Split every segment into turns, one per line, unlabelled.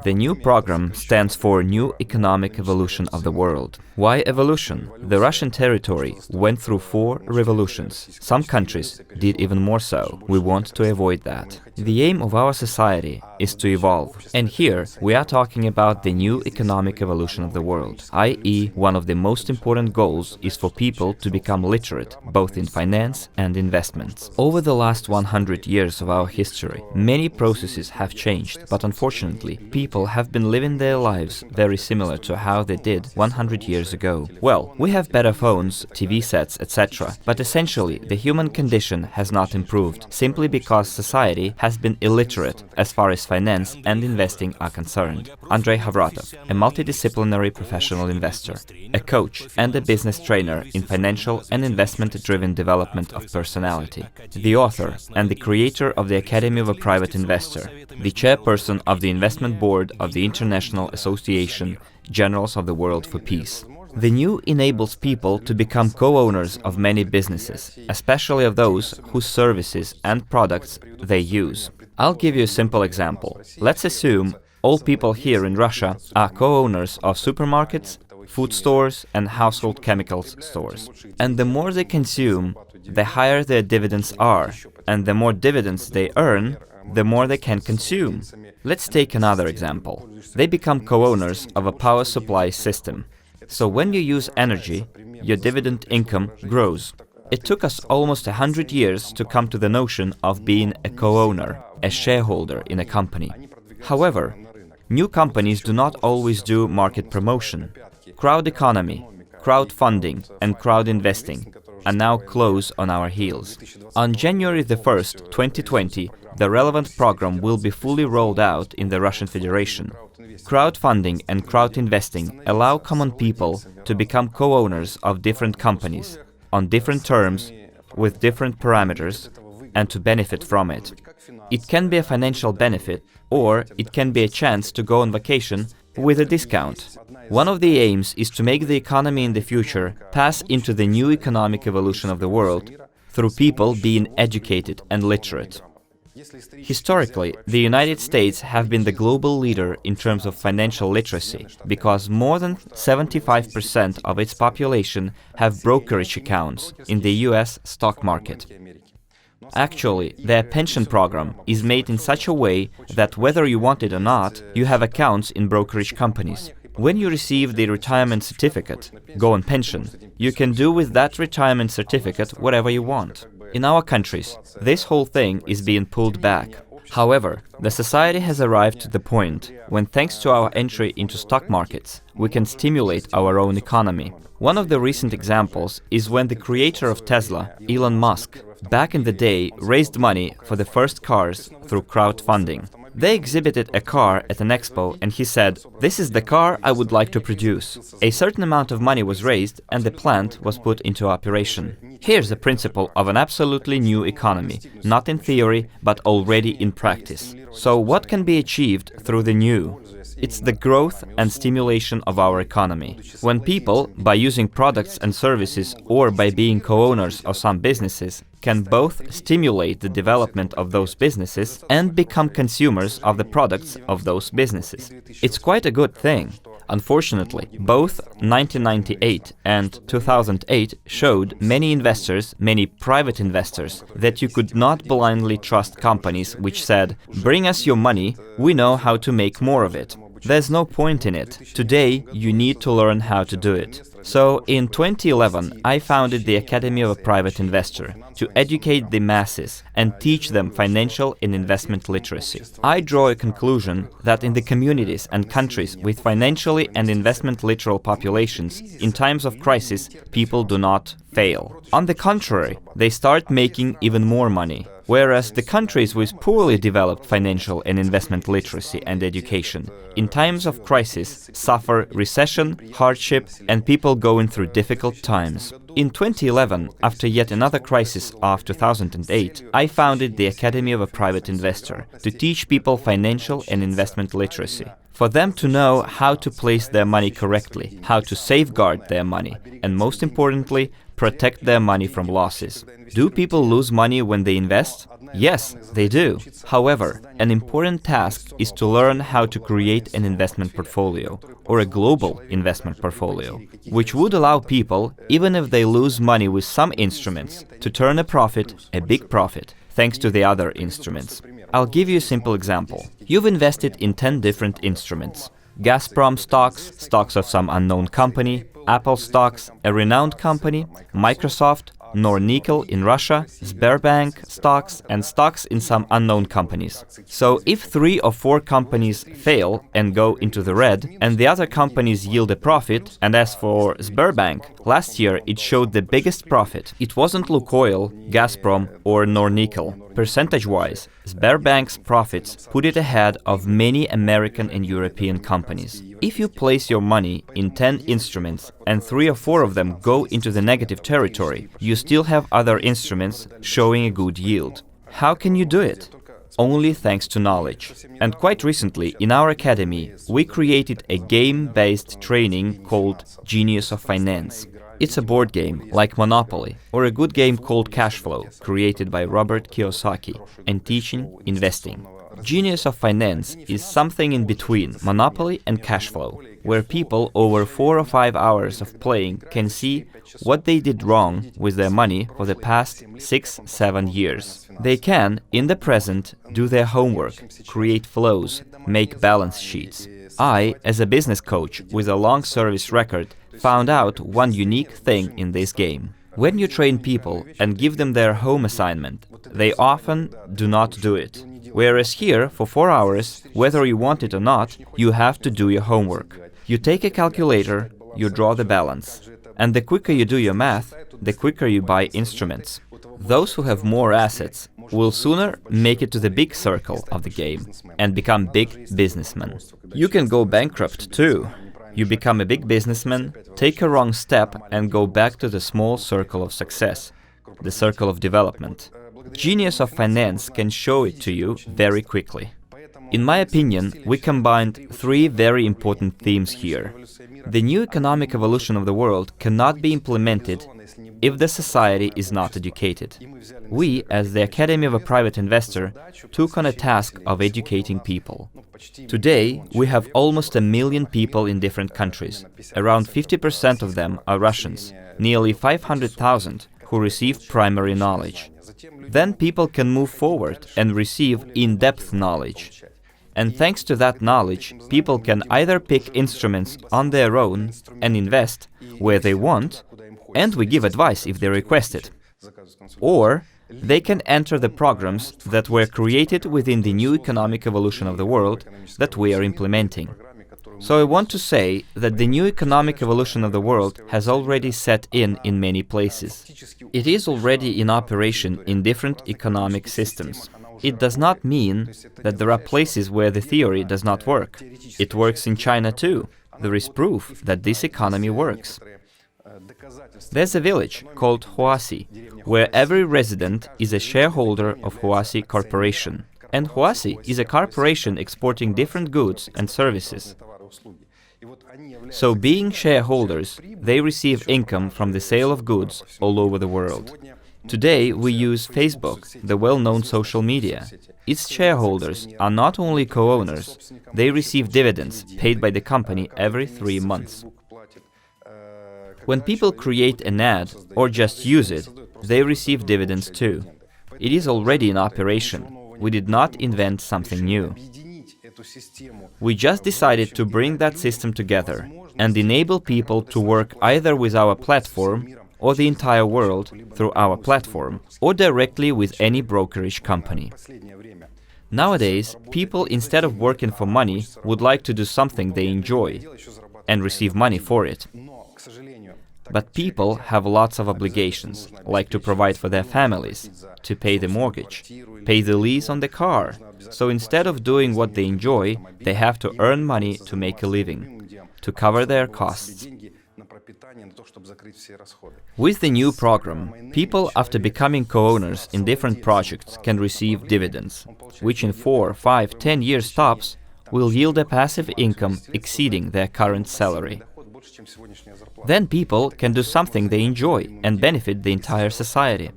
The NEW program stands for New Economic Evolution of the World. Why evolution? The Russian territory went through 4 revolutions. Some countries did even more so. We want to avoid that. The aim of our society is to evolve. And here we are talking about the new economic evolution of the world, i.e. one of the most important goals is for people to become literate, both in finance and investments. Over the last 100 years of our history, many processes have changed, but unfortunately, people have been living their lives very similar to how they did 100 years ago. Well, we have better phones, TV sets, etc., but essentially the human condition has not improved, simply because society has been illiterate as far as finance and investing are concerned. Andrey Khovratov, a multidisciplinary professional investor, a coach and a business trainer in financial and investment-driven development of personality, the author and the creator of the Academy of a Private Investor, the chairperson of the investment board of the International Association Generals of the World for Peace. The NEW enables people to become co-owners of many businesses, especially of those whose services and products they use. I'll give you a simple example. Let's assume all people here in Russia are co-owners of supermarkets, food stores and household chemicals stores. And the more they consume, the higher their dividends are, and the more dividends they earn, the more they can consume. Let's take another example. They become co-owners of a power supply system. So when you use energy, your dividend income grows. It took us almost 100 years to come to the notion of being a co-owner, a shareholder in a company. However, new companies do not always do market promotion. Crowd economy, crowdfunding and crowd investing are now close on our heels. On January the 1st, 2020, the relevant program will be fully rolled out in the Russian Federation. Crowdfunding and crowd investing allow common people to become co-owners of different companies, on different terms, with different parameters, and to benefit from it. It can be a financial benefit, or it can be a chance to go on vacation with a discount. One of the aims is to make the economy in the future pass into the new economic evolution of the world through people being educated and literate. Historically, the United States have been the global leader in terms of financial literacy because more than 75% of its population have brokerage accounts in the US stock market. Actually, their pension program is made in such a way that whether you want it or not, you have accounts in brokerage companies. When you receive the retirement certificate, go on pension, you can do with that retirement certificate whatever you want. In our countries, this whole thing is being pulled back. However, the society has arrived to the point when, thanks to our entry into stock markets, we can stimulate our own economy. One of the recent examples is when the creator of Tesla, Elon Musk, back in the day raised money for the first cars through crowdfunding. They exhibited a car at an expo and he said, "This is the car I would like to produce." A certain amount of money was raised and the plant was put into operation. Here's the principle of an absolutely new economy, not in theory, but already in practice. So what can be achieved through the new? It's the growth and stimulation of our economy. When people, by using products and services or by being co-owners of some businesses, can both stimulate the development of those businesses and become consumers of the products of those businesses. It's quite a good thing. Unfortunately, both 1998 and 2008 showed many investors, many private investors, that you could not blindly trust companies which said, "Bring us your money, we know how to make more of it." There's no point in it. Today, you need to learn how to do it. So, in 2011, I founded the Academy of a Private Investor to educate the masses and teach them financial and investment literacy. I draw a conclusion that in the communities and countries with financially and investment literal populations, in times of crisis, people do not fail. On the contrary, they start making even more money. Whereas the countries with poorly developed financial and investment literacy and education, in times of crisis, suffer recession, hardship, and people going through difficult times. In 2011, after yet another crisis of 2008, I founded the Academy of a Private Investor to teach people financial and investment literacy. For them to know how to place their money correctly, how to safeguard their money, and most importantly, protect their money from losses. Do people lose money when they invest? Yes, they do. However, an important task is to learn how to create an investment portfolio, or a global investment portfolio, which would allow people, even if they lose money with some instruments, to turn a profit, a big profit, thanks to the other instruments. I'll give you a simple example. You've invested in 10 different instruments. Gazprom stocks, stocks of some unknown company, Apple stocks, a renowned company, Microsoft, Nornickel in Russia, Sberbank stocks, and stocks in some unknown companies. So if 3 or 4 companies fail and go into the red, and the other companies yield a profit, and as for Sberbank, last year it showed the biggest profit. It wasn't Lukoil, Gazprom or Nornickel. Percentage-wise, Sberbank's profits put it ahead of many American and European companies. If you place your money in 10 instruments and 3 or 4 of them go into the negative territory, you still have other instruments showing a good yield. How can you do it? Only thanks to knowledge. And quite recently, in our academy, we created a game-based training called Genius of Finance. It's a board game, like Monopoly, or a good game called Cashflow, created by Robert Kiyosaki, and teaching investing. Genius of Finance is something in between Monopoly and Cashflow, where people over 4 or 5 hours of playing can see what they did wrong with their money for the past 6-7 years. They can, in the present, do their homework, create flows, make balance sheets. I, as a business coach with a long service record, found out one unique thing in this game. When you train people and give them their home assignment, they often do not do it. Whereas here, for 4 hours, whether you want it or not, you have to do your homework. You take a calculator, you draw the balance. And the quicker you do your math, the quicker you buy instruments. Those who have more assets will sooner make it to the big circle of the game and become big businessmen. You can go bankrupt too. You become a big businessman, take a wrong step and go back to the small circle of success, the circle of development. Genius of Finance can show it to you very quickly. In my opinion, we combined 3 very important themes here. The new economic evolution of the world cannot be implemented if the society is not educated. We, as the Academy of a Private Investor, took on a task of educating people. Today, we have almost 1 million people in different countries. Around 50% of them are Russians, nearly 500,000 who receive primary knowledge. Then people can move forward and receive in-depth knowledge. And thanks to that knowledge, people can either pick instruments on their own and invest where they want, and we give advice if they request it. Or they can enter the programs that were created within the new economic evolution of the world that we are implementing. So I want to say that the new economic evolution of the world has already set in many places. It is already in operation in different economic systems. It does not mean that there are places where the theory does not work. It works in China too. There is proof that this economy works. There's a village called Huasi, where every resident is a shareholder of Huasi Corporation. And Huasi is a corporation exporting different goods and services. So being shareholders, they receive income from the sale of goods all over the world. Today we use Facebook, the well-known social media. Its shareholders are not only co-owners, they receive dividends paid by the company every 3 months. When people create an ad or just use it, they receive dividends too. It is already in operation. We did not invent something new. We just decided to bring that system together and enable people to work either with our platform or the entire world through our platform, or directly with any brokerage company. Nowadays, people, instead of working for money, would like to do something they enjoy and receive money for it. But people have lots of obligations, like to provide for their families, to pay the mortgage, pay the lease on the car. So instead of doing what they enjoy, they have to earn money to make a living, to cover their costs. With the new program, people, after becoming co-owners in different projects, can receive dividends, which in 4, 5, 10 years tops will yield a passive income exceeding their current salary. Then people can do something they enjoy and benefit the entire society.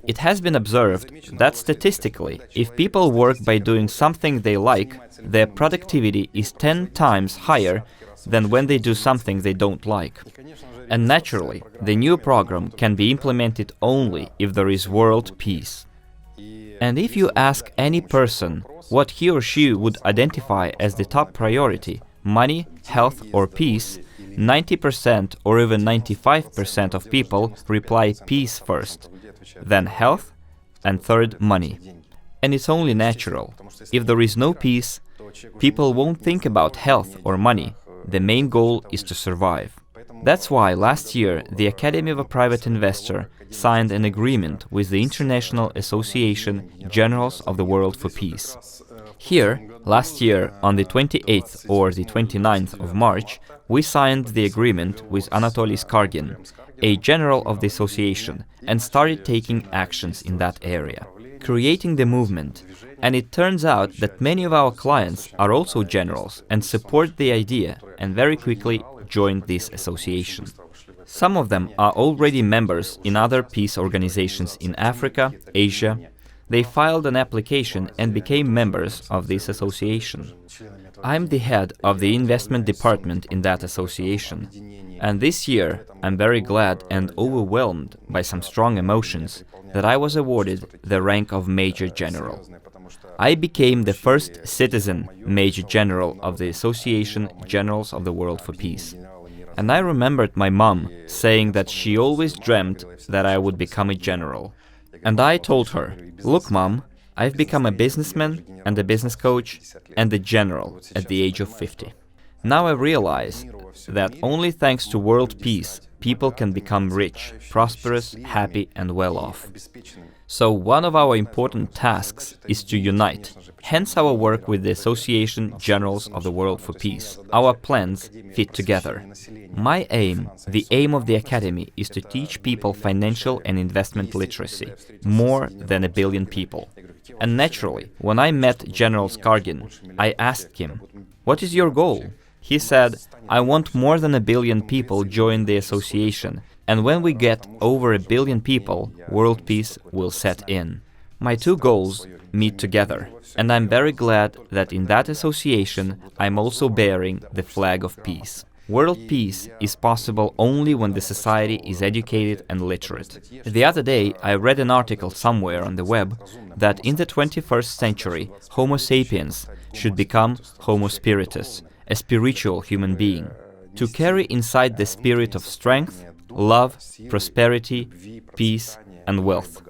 It has been observed that statistically, if people work by doing something they like, their productivity is 10 times higher than when they do something they don't like. And naturally, the new program can be implemented only if there is world peace. And if you ask any person what he or she would identify as the top priority, money, health or peace, 90% or even 95% of people reply peace first, then health, and third money. And it's only natural. If there is no peace, people won't think about health or money. The main goal is to survive. That's why last year the Academy of a Private Investor signed an agreement with the International Association Generals of the World for Peace. Here, last year, on the 28th or the 29th of March, we signed the agreement with Anatoly Skargin, a general of the association, and started taking actions in that area, creating the movement. And it turns out that many of our clients are also generals and support the idea and very quickly joined this association. Some of them are already members in other peace organizations in Africa, Asia. They filed an application and became members of this association. I'm the head of the investment department in that association. And this year, I'm very glad and overwhelmed by some strong emotions that I was awarded the rank of Major General. I became the first citizen Major General of the Association Generals of the World for Peace. And I remembered my mom saying that she always dreamt that I would become a general. And I told her, "Look, Mom, I've become a businessman and a business coach and a general at the age of 50. Now I realize that only thanks to world peace, people can become rich, prosperous, happy and well off. So one of our important tasks is to unite, hence our work with the Association Generals of the World for Peace. Our plans fit together. My aim, the aim of the Academy, is to teach people financial and investment literacy, more than 1 billion people. And naturally, when I met General Skargin, I asked him, 'What is your goal?' He said, 'I want more than 1 billion people join the association, and when we get over 1 billion people, world peace will set in.' My two goals meet together, and I'm very glad that in that association I'm also bearing the flag of peace. World peace is possible only when the society is educated and literate. The other day I read an article somewhere on the web that in the 21st century Homo sapiens should become Homo spiritus, a spiritual human being, to carry inside the spirit of strength, love, prosperity, peace and wealth.